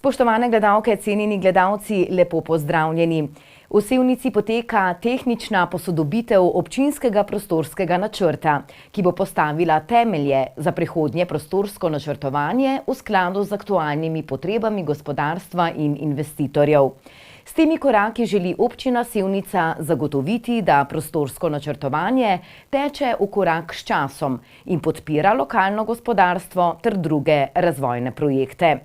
Spoštovane gledalke, cenjeni gledalci, lepo pozdravljeni. V Sevnici poteka tehnična posodobitev občinskega prostorskega načrta, ki bo postavila temelje za prihodnje prostorsko načrtovanje v skladu z aktualnimi potrebami gospodarstva in investitorjev. S temi koraki želi občina Sevnica zagotoviti, da prostorsko načrtovanje teče v korak s časom in podpira lokalno gospodarstvo ter druge razvojne projekte.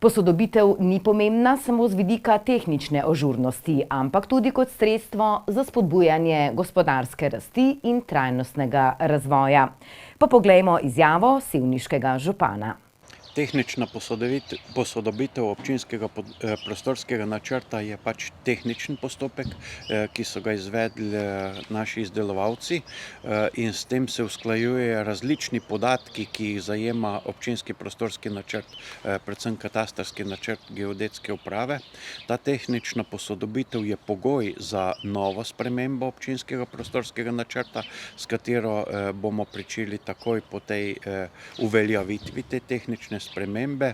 Posodobitev ni pomembna samo z vidika tehnične ažurnosti, ampak tudi kot sredstvo za spodbujanje gospodarske rasti in trajnostnega razvoja. Pa poglejmo izjavo sevniškega župana. Tehnična posodobitev občinskega prostorskega načrta je pač tehničen postopek, ki so ga izvedli naši izdelovalci, in s tem se usklajujejo različni podatki, ki jih zajema občinski prostorski načrt, predvsem katastarski načrt geodetske uprave. Ta tehnična posodobitev je pogoj za novo spremembo občinskega prostorskega načrta, s katero bomo pričeli takoj po tej uveljavitvi te tehnične spremembe,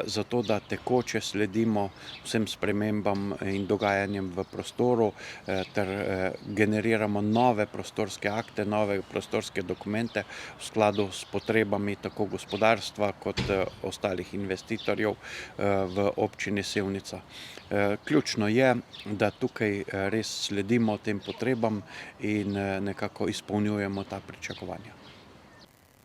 zato da tekoče sledimo vsem spremembam in dogajanjem v prostoru ter generiramo nove prostorske akte, nove prostorske dokumente v skladu s potrebami tako gospodarstva kot ostalih investitorjev v občini Sevnica. Ključno je, da tukaj res sledimo tem potrebam in nekako izpolnjujemo ta pričakovanja.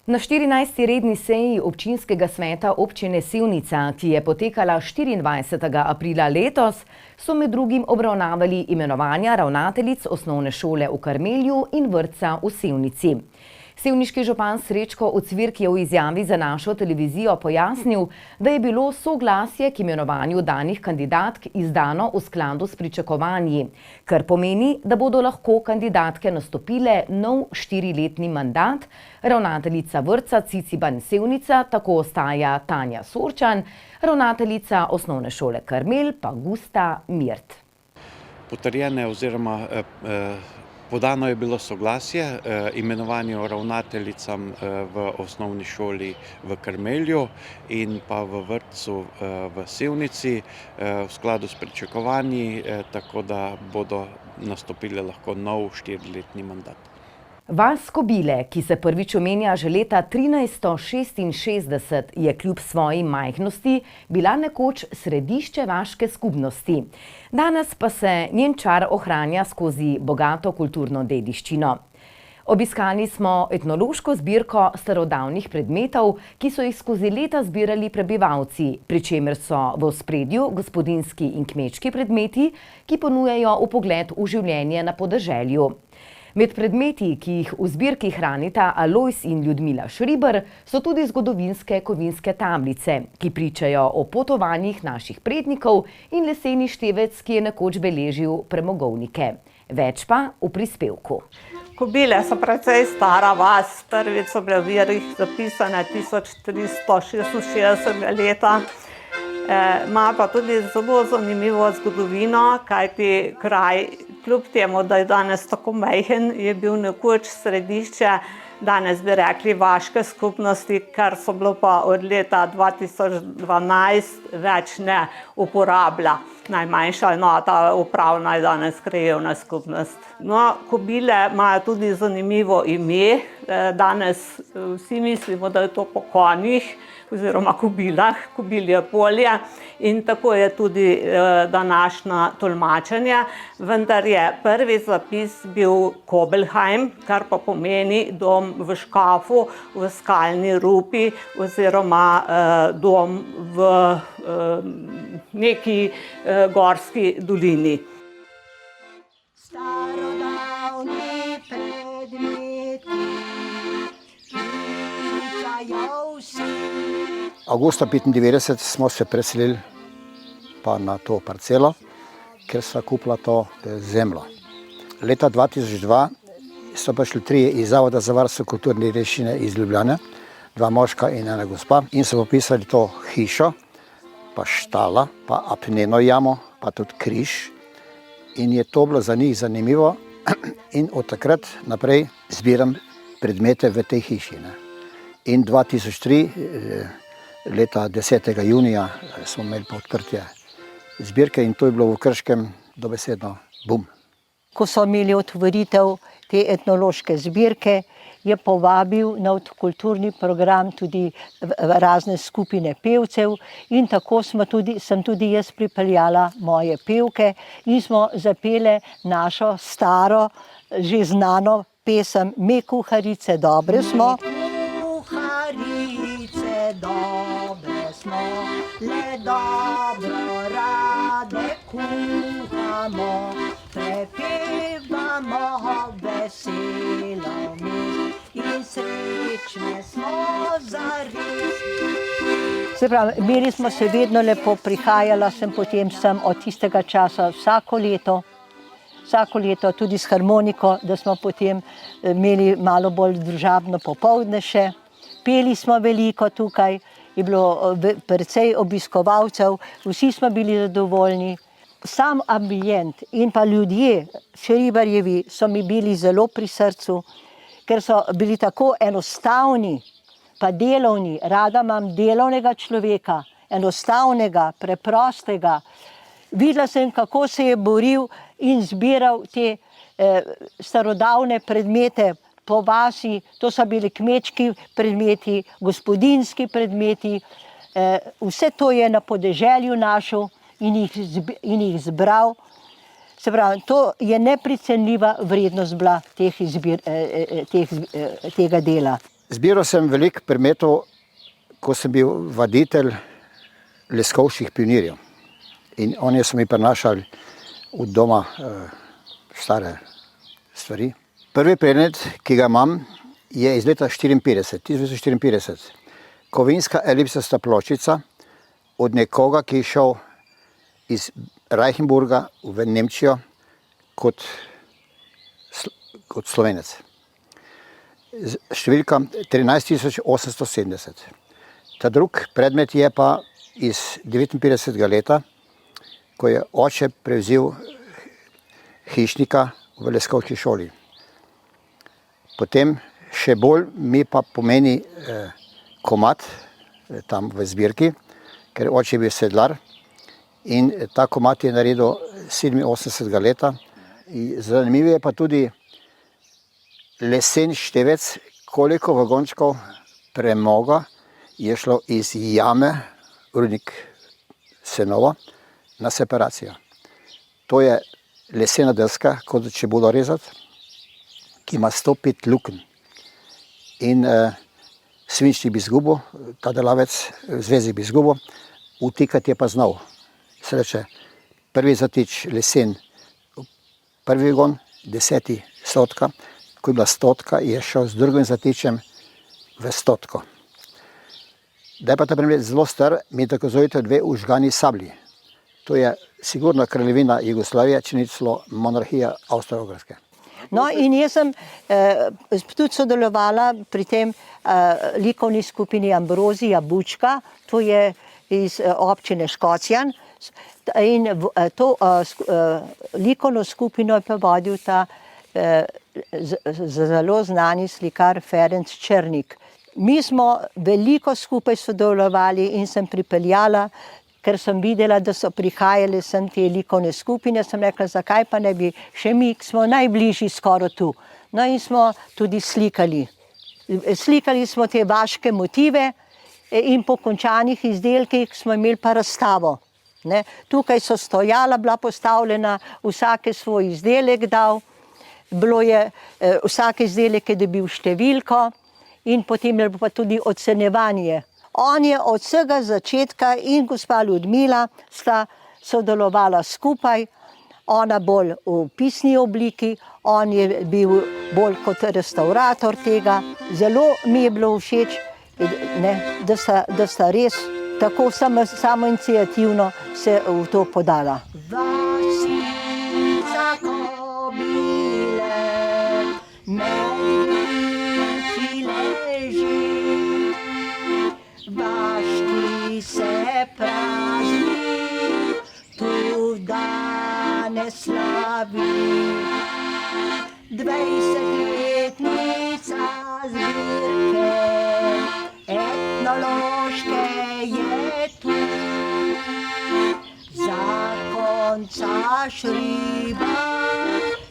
Na 14. redni seji občinskega sveta občine Sevnica, ki je potekala 24. aprila letos, so med drugim obravnavali imenovanja ravnateljic osnovne šole v Karmelju in vrtca v Sevnici. Sevniški župan Srečko Ocvirk je v izjavi za našo televizijo pojasnil, da je bilo soglasje k imenovanju danih kandidatk izdano v skladu s pričakovanji, kar pomeni, da bodo lahko kandidatke nastopile nov 4-letni mandat. Ravnateljica vrtca Ciciban Sevnica tako ostaja Tanja Sorčan, ravnateljica osnovne šole Karmel pa Gusta Mirt. Potrjene oziroma podano je bilo soglasje imenovanju ravnateljicam v osnovni šoli v Karmelju in pa v vrtcu v Sevnici v skladu s pričakovanji, tako da bodo nastopile lahko nov 4-letni mandat. Vas Kobile, ki se prvič omenja že leta 1366, je kljub svoji majhnosti bila nekoč središče vaške skupnosti. Danes pa se njen čar ohranja skozi bogato kulturno dediščino. Obiskali smo etnološko zbirko starodavnih predmetov, ki so jih skozi leta zbirali prebivalci, pri čemer so v ospredju gospodinjski in kmečki predmeti, ki ponujajo vpogled v življenje na podeželju. Med predmeti, ki jih v zbirki hranita Alojz in Ljudmila Šriber, so tudi zgodovinske kovinske tablice, ki pričajo o potovanjih naših prednikov, in leseni števec, ki je nekoč beležil premogovnike. Več pa v prispevku. Kobile so precej stara vas, prvič so bile v virih zapisane 1366 leta. Ima pa tudi zelo zanimivo zgodovino, kajti kraj, kljub temu, da je danes tako majhen, je bil nekoč središče, danes bi rekli, vaške skupnosti, kar so bilo pa od leta 2012 več ne uporablja. Najmanjša enota upravna je danes krajevna skupnost. No, Kobile imajo tudi zanimivo ime. Danes vsi mislimo, da je to po konjih oziroma kobilah, kobilje polje, in tako je tudi današnje tolmačenje, vendar je prvi zapis bil Kobelheim, kar pa pomeni dom v škafu, v skalni rupi oziroma dom v neki gorski dolini. Starodavni predmeti pričajo vsi. Avgusta 1995 smo se preselili pa na to parcelo, ker sva kupila to zemljo. Leta 2002 so prišli 3 iz Zavoda za varstvo kulturne dediščine iz Ljubljane, 2 moška in 1 gospa, in so popisali to hišo, pa štala, pa apneno jamo, pa tudi križ. In je to bilo za njih zanimivo in od takrat naprej zbiram predmete v tej hiši. In 2003 leta 10. junija smo imeli pa odprtje zbirke in to je bilo v Krškem dobesedno bum. Ko so imeli otvoritev te etnološke zbirke, je povabil na kulturni program tudi razne skupine pevcev in tako sem tudi jaz pripeljala moje pevke in smo zapele našo staro, že znano pesem Me kuharice dobre smo. Kuharice dobre smo, le dobro rade kuhamo, prepevamo veselo mi in srečne smo zares. Se pravi, imeli smo se vedno lepo, prihajala sem potem od tistega časa vsako leto tudi s harmoniko, da smo potem imeli malo bolj družabno popoldne še. Peli smo veliko tukaj, je bilo precej obiskovalcev, vsi smo bili zadovoljni. Sam ambient in pa ljudje, Šribarjevi, so mi bili zelo pri srcu, ker so bili tako enostavni pa delovni. Rada imam delovnega človeka, enostavnega, preprostega. Videla sem, kako se je boril in zbiral te starodavne predmete po vasi. To so bili kmečki predmeti, gospodinjski predmeti. Vse to je na podeželju našel in jih zbral. Se pravi, to je neprecenljiva vrednost bila tega dela. Zbiral sem veliko predmetov, ko sem bil vaditelj leskovških pionirjev. In oni so mi prinašali od doma stare stvari. Prvi predmet, ki ga imam, je iz leta 1954. Kovinska elipsasta ploščica od nekoga, ki je šel iz Reichenburga v Nemčijo kot Slovenec. Številka 13.870. Ta drug predmet je pa iz 59. leta, ko je oče prevzel hišnika v leskovski šoli. Potem še bolj mi pa pomeni komad tam v zbirki, ker oče je bil sedlar in ta komad je naredil 87. leta. Zanimivo je pa tudi lesen števec, koliko vagončkov premoga je šlo iz jame, rudnik Senovo, na separacijo. To je lesena deska, kot čebulo rezati, ki ima 105 lukenj. In svinčnik bi izgubil, ta delavec, zvezek bi izgubil, utikati je pa znal. Sreče, prvi zatič lesen, prvi vagon, 10. stotka, ko je bila stotka, je šel z drugim zatičem v stotko. Da je pa ta predmet zelo star, mi dokazujete dve užgani sablji. To je sigurno kraljevina Jugoslavije, če ni celo monarhija Avstro-Ogrske. No in jaz sem tudi sodelovala pri tem likovni skupini Ambrozija Bučka, to je iz občine Škocjan. In to likovno skupino je pa vodil ta zelo znani slikar Ferenc Črnik. Mi smo veliko skupaj sodelovali in sem pripeljala, ker sem videla, da so prihajale sem te likovne skupine, sem rekla, zakaj pa ne bi še mi, ki smo najbližji skoraj tu. No in smo tudi slikali. Slikali smo te vaške motive in po končanih izdelkih smo imeli pa razstavo. Tukaj so stojala, bila postavljena, vsak je svoj izdelek dal, vsak izdelek je dobil številko in potem je pa tudi ocenjevanje. On je od vsega začetka in gospa Ljudmila sta sodelovala skupaj, ona bolj v pisni obliki, on je bil bolj kot restaurator tega. Zelo mi je bilo všeč, da sta res tako samoiniciativno se v to podala. Vasica kobile, najlepši leži, vaški se prazni, tu danes slavi. 20-letnica zbirke etnološke je tu, zakončaš riba,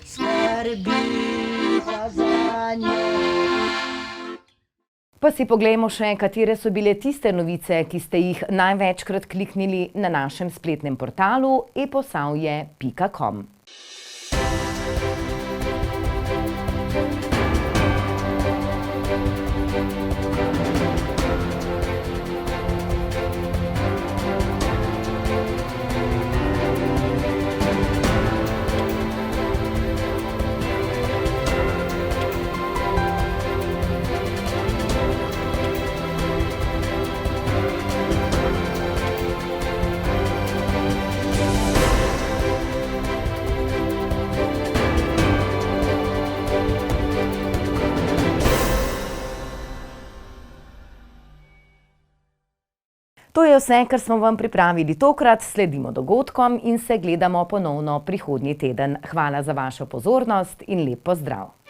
skrbi za njo. Pa si poglejmo še, katere so bile tiste novice, ki ste jih največkrat kliknili na našem spletnem portalu eposavje.com. To je vse, kar smo vam pripravili tokrat, sledimo dogodkom in se gledamo ponovno prihodnji teden. Hvala za vašo pozornost in lep pozdrav!